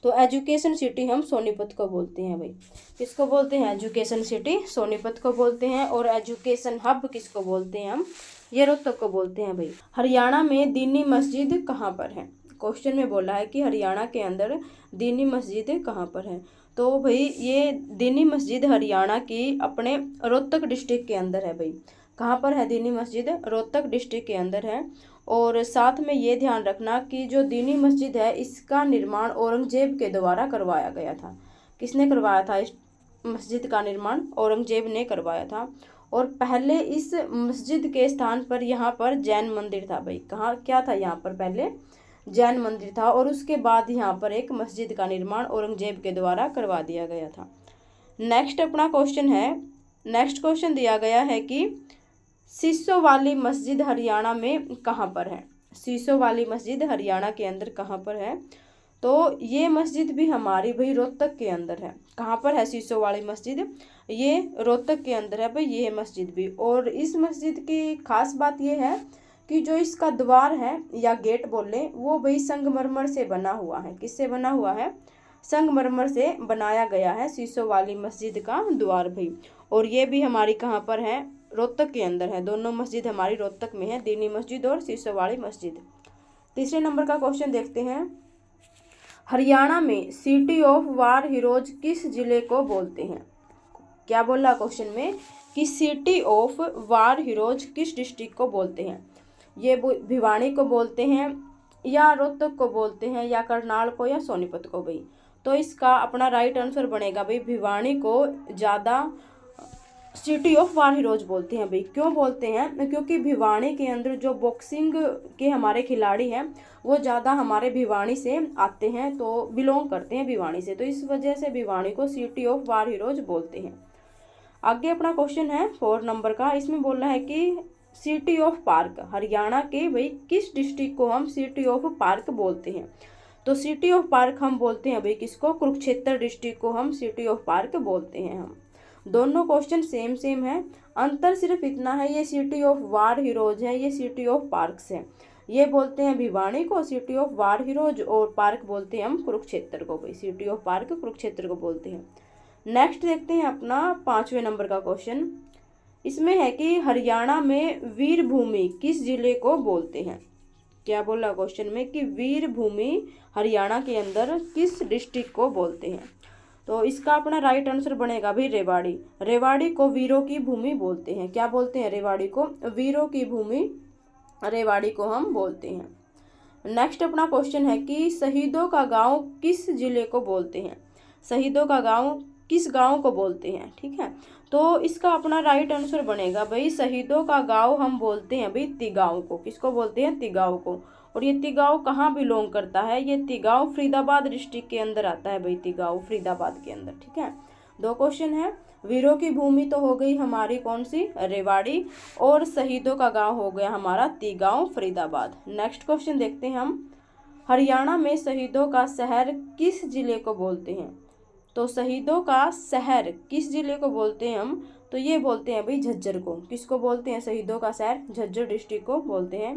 तो एजुकेशन सिटी हम सोनीपत को बोलते हैं भाई। किसको बोलते हैं? एजुकेशन सिटी सोनीपत को बोलते हैं। और एजुकेशन हब किसको बोलते हैं हम? ये रोहतक को बोलते हैं भाई। हरियाणा में दीनी मस्जिद कहाँ पर है। क्वेश्चन में बोला है कि हरियाणा के अंदर दीनी मस्जिद कहाँ पर है। तो भाई ये दीनी मस्जिद हरियाणा की अपने रोहतक डिस्ट्रिक्ट के अंदर है भाई। कहाँ पर है दीनी मस्जिद? रोहतक डिस्ट्रिक्ट के अंदर है। और साथ में ये ध्यान रखना कि जो दीनी मस्जिद है इसका निर्माण औरंगजेब के द्वारा करवाया गया था। किसने करवाया था इस मस्जिद का निर्माण? औरंगजेब ने करवाया था। और पहले इस मस्जिद के स्थान पर यहाँ पर जैन मंदिर था भाई। कहाँ क्या था? यहाँ पर पहले जैन मंदिर था और उसके बाद यहाँ पर एक मस्जिद का निर्माण औरंगजेब के द्वारा करवा दिया गया था। नेक्स्ट अपना क्वेश्चन है नेक्स्ट क्वेश्चन दिया गया है कि शीशों वाली मस्जिद हरियाणा में कहाँ पर है। शीशों वाली मस्जिद हरियाणा के अंदर कहाँ पर है। तो ये मस्जिद भी हमारी भाई रोहतक के अंदर है। कहाँ पर है शीशों वाली मस्जिद, ये रोहतक के अंदर है भाई ये मस्जिद भी। और इस मस्जिद की खास बात ये है कि जो इसका द्वार है या गेट बोले वो भाई संगमरमर से बना हुआ है। किससे बना हुआ है, संगमरमर से बनाया गया है शीशों वाली मस्जिद का द्वार भाई। और ये भी हमारी कहाँ पर है, रोहतक के अंदर है। दोनों मस्जिद हमारी रोहतक में है, दीनी मस्जिद और शीशों वाली मस्जिद। तीसरे नंबर का क्वेश्चन देखते हैं, हरियाणा में सिटी ऑफ वार हीरोज किस जिले को बोलते हैं। क्या बोला क्वेश्चन में कि सिटी ऑफ वार हीरोज किस डिस्ट्रिक्ट को बोलते हैं। ये भिवानी को बोलते हैं या रोहतक को बोलते हैं या करनाल को या सोनीपत को भाई। तो इसका अपना राइट आंसर बनेगा भाई भिवानी को ज़्यादा सिटी ऑफ वार हीरोज बोलते हैं भाई। क्यों बोलते हैं, क्योंकि भिवानी के अंदर जो बॉक्सिंग के हमारे खिलाड़ी हैं वो ज़्यादा हमारे भिवानी से आते हैं, तो बिलोंग करते हैं भिवानी से। तो इस वजह से भिवानी को सिटी ऑफ वार हीरोज बोलते हैं। आगे अपना क्वेश्चन है 4 नंबर का, इसमें बोल रहा है कि सिटी ऑफ पार्क हरियाणा के भाई किस डिस्ट्रिक्ट को हम सिटी ऑफ पार्क बोलते हैं। तो सिटी ऑफ पार्क हम बोलते हैं भाई किसको, कुरुक्षेत्र डिस्ट्रिक्ट को हम सिटी ऑफ पार्क बोलते हैं हम। दोनों क्वेश्चन सेम है, अंतर सिर्फ इतना है ये सिटी ऑफ वार हीरोज है, ये सिटी ऑफ पार्क्स है। ये बोलते हैं भिवानी को सिटी ऑफ वार हीरोज और पार्क बोलते हैं हम कुरुक्षेत्र को भाई। सिटी ऑफ पार्क कुरुक्षेत्र को बोलते हैं। नेक्स्ट देखते हैं अपना 5वें नंबर का क्वेश्चन, इसमें है कि हरियाणा में वीर भूमि किस जिले को बोलते हैं। क्या बोला क्वेश्चन में कि वीर भूमि हरियाणा के अंदर किस डिस्ट्रिक्ट को बोलते हैं। तो इसका अपना राइट आंसर बनेगा भाई रेवाड़ी। रेवाड़ी को वीरों की भूमि बोलते हैं। क्या बोलते हैं रेवाड़ी को, वीरों की भूमि रेवाड़ी को हम बोलते हैं। नेक्स्ट अपना क्वेश्चन है कि शहीदों का गांव किस जिले को बोलते हैं। शहीदों का गांव किस गांव को बोलते हैं, ठीक है। तो इसका अपना राइट आंसर बनेगा भाई शहीदों का गांव हम बोलते हैं भाई तिगांव को। किसको बोलते हैं, तिगांव को। और ये तिगांव कहाँ बिलोंग करता है, ये तिगांव फरीदाबाद डिस्ट्रिक्ट के अंदर आता है भाई, तिगांव फरीदाबाद के अंदर, ठीक है। 2 क्वेश्चन है, वीरों की भूमि तो हो गई हमारी कौन सी, रेवाड़ी, और शहीदों का गांव हो गया हमारा तिगांव फरीदाबाद। नेक्स्ट क्वेश्चन देखते हैं हम, हरियाणा में शहीदों का शहर किस जिले को बोलते हैं। तो शहीदों का शहर किस जिले को बोलते हैं हम, तो ये बोलते हैं भाई झज्जर को। किसको बोलते हैं, शहीदों का शहर झज्जर डिस्ट्रिक्ट को बोलते हैं।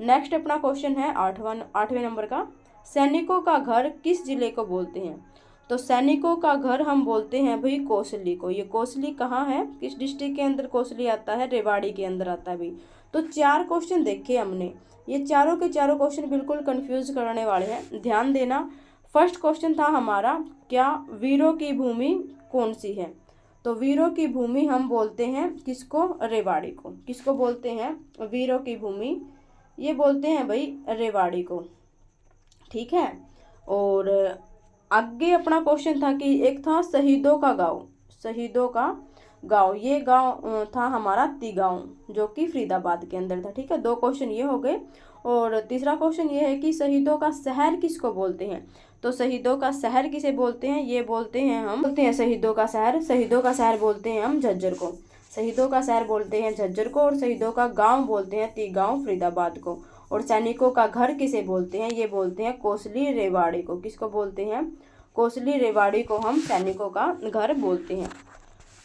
नेक्स्ट अपना क्वेश्चन है 8वें नंबर का, सैनिकों का घर किस जिले को बोलते हैं। तो सैनिकों का घर हम बोलते हैं भाई कोसली को। ये कोसली कहाँ है, किस डिस्ट्रिक्ट के अंदर कोसली आता है, रेवाड़ी के अंदर आता है भाई। तो 4 क्वेश्चन देखे हमने, ये चारों के चारों क्वेश्चन बिल्कुल कंफ्यूज करने वाले हैं, ध्यान देना। फर्स्ट क्वेश्चन था हमारा, क्या वीरों की भूमि कौन सी है। तो वीरों की भूमि हम बोलते हैं किसको, रेवाड़ी को। किसको बोलते हैं, वीरों की भूमि ये बोलते हैं भाई रेवाड़ी को, ठीक है। और आगे अपना क्वेश्चन था कि एक था शहीदों का गांव, शहीदों का गांव, ये गांव था हमारा तिगांव जो कि फरीदाबाद के अंदर था, ठीक है। 2 क्वेश्चन ये हो गए। और तीसरा क्वेश्चन ये है कि शहीदों का शहर किसको बोलते हैं। तो शहीदों का शहर किसे बोलते हैं, ये बोलते हैं हम, बोलते हैं शहीदों का शहर बोलते हैं हम झज्जर को। शहीदों का शहर बोलते हैं झज्जर को। और शहीदों का गांव बोलते हैं तिगांव फरीदाबाद को। और सैनिकों का घर किसे बोलते हैं, ये बोलते हैं कोसली रेवाड़ी को। किसको बोलते हैं, कोसली रेवाड़ी को हम सैनिकों का घर बोलते हैं।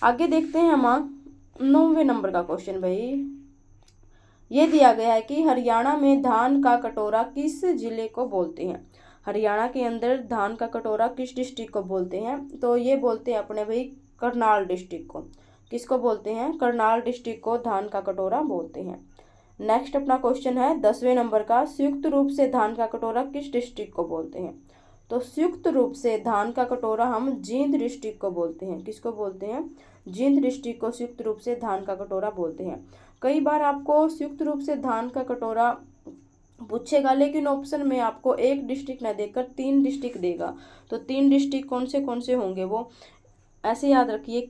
आगे देखते हैं हम 9वें नंबर का क्वेश्चन भाई, ये दिया गया है कि हरियाणा में धान का कटोरा किस जिले को बोलते हैं। हरियाणा के अंदर धान का कटोरा किस डिस्ट्रिक्ट को बोलते हैं। तो ये बोलते हैं अपने भाई करनाल डिस्ट्रिक्ट को। किसको बोलते हैं, करनाल डिस्ट्रिक्ट को धान का कटोरा बोलते हैं। नेक्स्ट अपना क्वेश्चन है 10वें नंबर का, संयुक्त रूप से धान का कटोरा किस डिस्ट्रिक्ट को बोलते हैं। तो संयुक्त रूप से धान का कटोरा हम जींद डिस्ट्रिक्ट को बोलते हैं। किसको बोलते हैं, जींद डिस्ट्रिक्ट को संयुक्त रूप से धान का कटोरा बोलते हैं। कई बार आपको संयुक्त रूप से धान का कटोरा पूछेगा, लेकिन ऑप्शन में आपको 1 डिस्ट्रिक्ट न देकर 3 डिस्ट्रिक्ट देगा। तो 3 डिस्ट्रिक्ट कौन से होंगे वो ऐसे याद रखिए,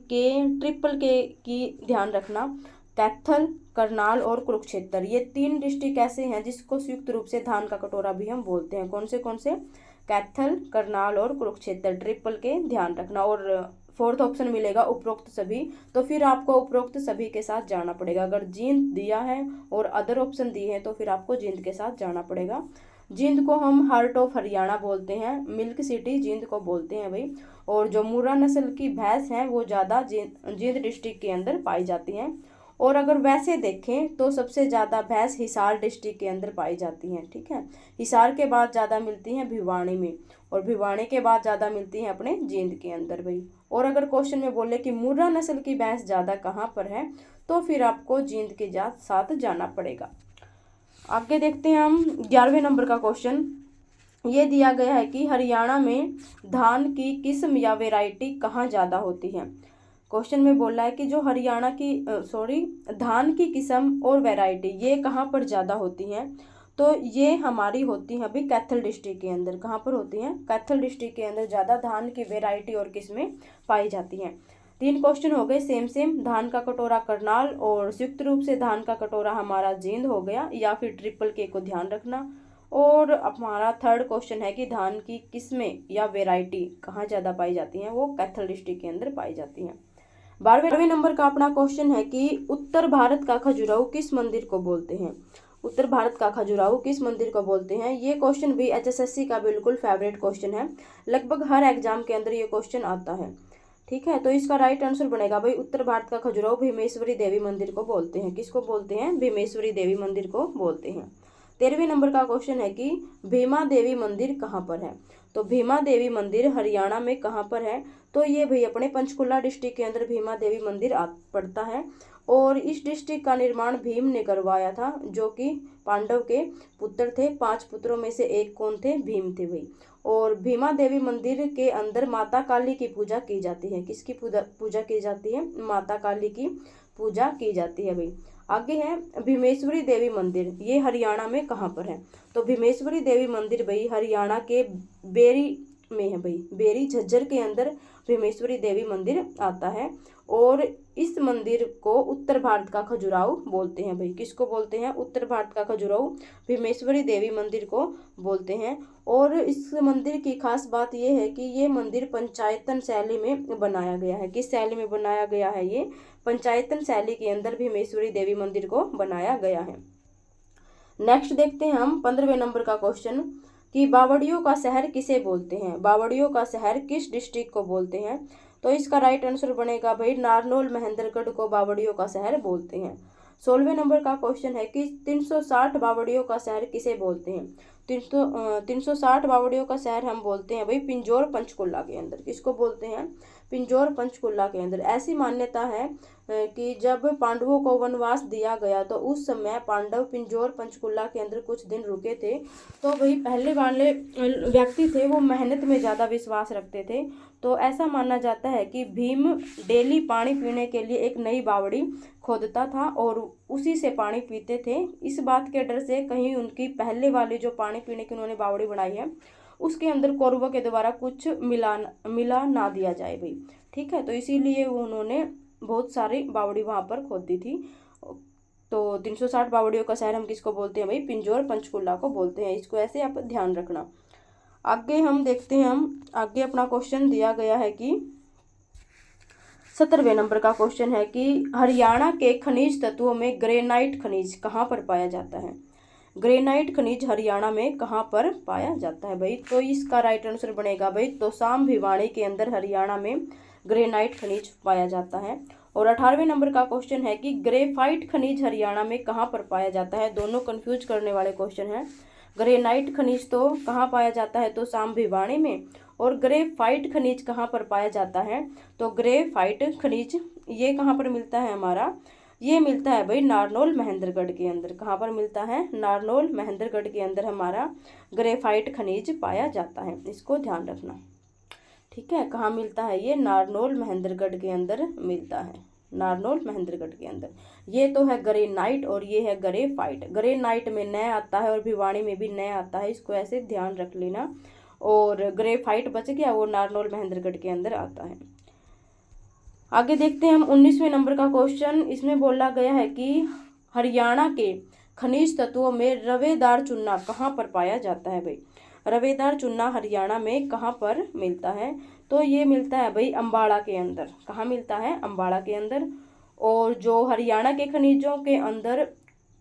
ट्रिपल के की ध्यान रखना, कैथल, करनाल और कुरुक्षेत्र। ये 3 डिस्ट्रिक्ट ऐसे हैं जिसको संयुक्त रूप से धान का कटोरा भी हम बोलते हैं। कौन से, कैथल, करनाल और कुरुक्षेत्र, ट्रिपल के ध्यान रखना। और फोर्थ ऑप्शन मिलेगा उपरोक्त सभी, तो फिर आपको उपरोक्त सभी के साथ जाना पड़ेगा। अगर जींद दिया है और अदर ऑप्शन दिए हैं तो फिर आपको जींद के साथ जाना पड़ेगा। जींद को हम हार्ट ऑफ हरियाणा बोलते हैं, मिल्क सिटी जींद को बोलते हैं भाई। और जो मुर्रा नस्ल की भैंस हैं वो ज़्यादा जींद डिस्ट्रिक्ट के अंदर पाई जाती हैं। और अगर वैसे देखें तो सबसे ज़्यादा भैंस हिसार डिस्ट्रिक्ट के अंदर पाई जाती हैं, ठीक है। हिसार के बाद ज़्यादा मिलती हैं भिवानी में, और भिवानी के बाद ज़्यादा मिलती हैं अपने जींद के अंदर भाई। और अगर क्वेश्चन में बोले कि मुर्रा नस्ल की भैंस ज़्यादा कहाँ पर है, तो फिर आपको जींद के साथ जाना पड़ेगा। आगे देखते हैं हम 11वें नंबर का क्वेश्चन। ये दिया गया है कि हरियाणा में धान की किस्म या वेराइटी कहाँ ज़्यादा होती है। क्वेश्चन में बोला है कि जो हरियाणा की धान की किस्म और वैरायटी ये कहाँ पर ज़्यादा होती हैं, तो ये हमारी होती हैं अभी कैथल डिस्ट्रिक्ट के अंदर। कहाँ पर होती हैं? कैथल डिस्ट्रिक्ट के अंदर ज़्यादा धान की वैरायटी और किस्में पाई जाती हैं। 3 क्वेश्चन हो गए सेम। धान का कटोरा करनाल और संयुक्त रूप से धान का कटोरा हमारा जींद हो गया, या फिर ट्रिपल के को ध्यान रखना। और हमारा थर्ड क्वेश्चन है कि धान की किस्में या वेराइटी कहाँ ज़्यादा पाई जाती हैं, वो कैथल डिस्ट्रिक्ट के अंदर पाई जाती हैं। 12वें नंबर का अपना क्वेश्चन है कि उत्तर भारत का खजुराहो किस मंदिर को बोलते हैं। उत्तर भारत का खजुराहो किस मंदिर को बोलते हैं। ये क्वेश्चन भी HSSC का बिल्कुल फेवरेट क्वेश्चन है, लगभग हर एग्जाम के अंदर ये क्वेश्चन आता है, ठीक है। तो इसका राइट आंसर बनेगा भाई उत्तर भारत का खजुराहो भीमेश्वरी देवी मंदिर को बोलते हैं। किसको बोलते हैं? भीमेश्वरी देवी मंदिर को बोलते हैं। 13वें नंबर का क्वेश्चन है कि भीमा देवी मंदिर कहाँ पर है। तो भीमा देवी मंदिर हरियाणा में कहाँ पर है, तो ये भाई अपने पंचकुला डिस्ट्रिक्ट के अंदर भीमा देवी मंदिर पड़ता है। और इस डिस्ट्रिक्ट का निर्माण भीम ने करवाया था, जो कि पांडव के पुत्र थे। 5 पुत्रों में से एक कौन थे? भीम थे भाई। और भीमा देवी मंदिर के अंदर माता काली की पूजा की जाती है। किसकी पूजा की जाती है? माता काली की पूजा की जाती है भाई। आगे है भीमेश्वरी देवी मंदिर, ये हरियाणा में कहाँ पर है। तो भीमेश्वरी देवी मंदिर भाई हरियाणा के बेरी में है भाई, बेरी झज्जर के अंदर भीमेश्वरी देवी मंदिर आता है। और इस मंदिर को उत्तर भारत का खजुराहो बोलते हैं भाई। किसको बोलते हैं? उत्तर भारत का खजुराहो भीमेश्वरी देवी मंदिर को बोलते हैं। और इस मंदिर की खास बात यह है कि ये मंदिर पंचायतन शैली में बनाया गया है। किस शैली में बनाया गया है? ये पंचायतन शैली के अंदर भीमेश्वरी देवी मंदिर को बनाया गया है। नेक्स्ट देखते हैं हम 15वें नंबर का क्वेश्चन कि बावड़ियों का शहर किसे बोलते हैं। बावड़ियों का शहर किस डिस्ट्रिक्ट को बोलते हैं। तो इसका राइट आंसर बनेगा भाई नारनौल महेंद्रगढ़ को बावड़ियों का शहर बोलते हैं। 16वें नंबर का क्वेश्चन है कि 360 बावड़ियों का शहर किसे बोलते हैं। 360 बावड़ियों का शहर हम बोलते हैं भाई पिंजौर पंचकुला के अंदर। किसको बोलते हैं? पिंजौर पंचकुला के अंदर। ऐसी मान्यता है कि जब पांडवों को वनवास दिया गया तो उस समय पांडव पिंजौर पंचकुला के अंदर कुछ दिन रुके थे। तो वही पहले वाले व्यक्ति थे वो मेहनत में ज़्यादा विश्वास रखते थे। तो ऐसा माना जाता है कि भीम डेली पानी पीने के लिए एक नई बावड़ी खोदता था और उसी से पानी पीते थे। इस बात के डर से कहीं उनकी पहले वाली जो पानी पीने की उन्होंने बावड़ी बनाई है उसके अंदर कौरवों के द्वारा कुछ मिला ना दिया जाए भाई, ठीक है। तो इसीलिए उन्होंने बहुत सारी बावड़ी वहाँ पर खोदी थी। तो 360 बावड़ियों का शहर हम किसको बोलते हैं भाई? पिंजौर पंचकुला को बोलते हैं। इसको ऐसे आप ध्यान रखना। आगे हम देखते हैं, आगे अपना क्वेश्चन दिया गया है कि 17वें नंबर का क्वेश्चन है कि हरियाणा के खनिज तत्वों में ग्रेनाइट खनिज कहाँ पर पाया जाता है। ग्रेनाइट खनिज हरियाणा में कहाँ पर पाया जाता है भाई। तो इसका राइट आंसर बनेगा भाई तोशाम भिवानी के अंदर हरियाणा में ग्रेनाइट खनिज पाया जाता है। और 18वें नंबर का क्वेश्चन है कि ग्रेफाइट खनिज हरियाणा में कहाँ पर पाया जाता है। दोनों कंफ्यूज करने वाले क्वेश्चन हैं। ग्रेनाइट खनिज तो कहाँ पाया जाता है? तो तोशाम भिवानी में। और ग्रेफाइट खनिज कहाँ पर पाया जाता है? तो ग्रेफाइट खनिज ये कहाँ पर मिलता है हमारा? ये मिलता है भाई नारनौल महेंद्रगढ़ के अंदर। कहाँ पर मिलता है? नारनौल महेंद्रगढ़ के अंदर हमारा ग्रेफाइट खनिज पाया जाता है। इसको ध्यान रखना, ठीक है। कहाँ मिलता है ये? नारनौल महेंद्रगढ़ के अंदर मिलता है, नारनौल महेंद्रगढ़ के अंदर। ये तो है ग्रेनाइट और ये है ग्रेफाइट। ग्रेनाइट में न आता है और भिवानी में भी न आता है, इसको ऐसे ध्यान रख लेना। और ग्रेफाइट बच गया, वो नारनौल महेंद्रगढ़ के अंदर आता है। आगे देखते हैं हम 19वें नंबर का क्वेश्चन। इसमें बोला गया है कि हरियाणा के खनिज तत्वों में रवेदार चूना कहाँ पर पाया जाता है भाई। रवेदार चूना हरियाणा में कहाँ पर मिलता है? तो ये मिलता है भाई अम्बाड़ा के अंदर। कहाँ मिलता है? अम्बाड़ा के अंदर। और जो हरियाणा के खनिजों के अंदर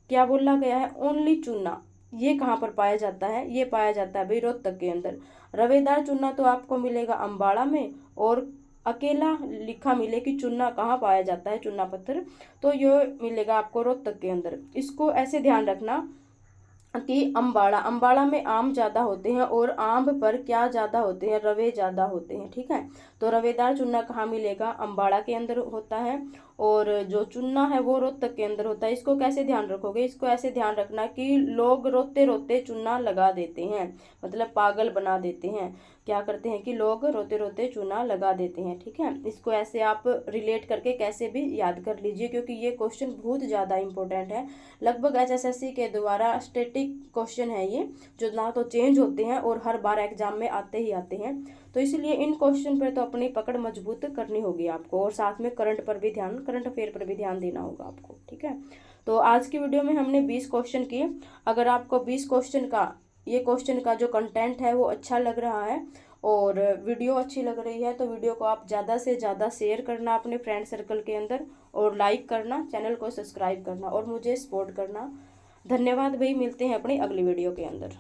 क्या बोला गया है? ओनली चूना, ये कहाँ पर पाया जाता है? ये पाया जाता है भाई रोहतक के अंदर। रवेदार चूना तो आपको मिलेगा अम्बाड़ा में, और अकेला लिखा मिले कि चूना कहाँ पाया जाता है, चूना पत्थर, तो ये मिलेगा आपको रोहतक के अंदर। इसको ऐसे ध्यान रखना कि अम्बाड़ा में आम ज़्यादा होते हैं, और आम पर क्या ज़्यादा होते हैं? रवे ज़्यादा होते हैं, ठीक है। तो रवेदार चूना कहाँ मिलेगा? अम्बाड़ा के अंदर होता है, और जो चूना है वो रोहतक के अंदर होता है। इसको कैसे ध्यान रखोगे? इसको ऐसे ध्यान रखना कि लोग रोते रोते चूना लगा देते हैं, मतलब पागल बना देते हैं। क्या करते हैं कि लोग रोते रोते चूना लगा देते हैं, ठीक है। इसको ऐसे आप रिलेट करके कैसे भी याद कर लीजिए, क्योंकि ये क्वेश्चन बहुत ज़्यादा इंपॉर्टेंट है। लगभग एचएसएससी के द्वारा स्टैटिक क्वेश्चन है ये, जो ना तो चेंज होते हैं और हर बार एग्जाम में आते ही आते हैं। तो इसलिए इन क्वेश्चन पर तो अपनी पकड़ मजबूत करनी होगी आपको, और साथ में करंट अफेयर पर भी ध्यान देना होगा आपको, ठीक है। तो आज की वीडियो में हमने 20 क्वेश्चन किए। अगर आपको 20 क्वेश्चन का ये क्वेश्चन का जो कंटेंट है वो अच्छा लग रहा है और वीडियो अच्छी लग रही है, तो वीडियो को आप ज़्यादा से ज़्यादा शेयर करना अपने फ्रेंड सर्कल के अंदर, और लाइक करना, चैनल को सब्सक्राइब करना और मुझे सपोर्ट करना। धन्यवाद भाई, मिलते हैं अपनी अगली वीडियो के अंदर।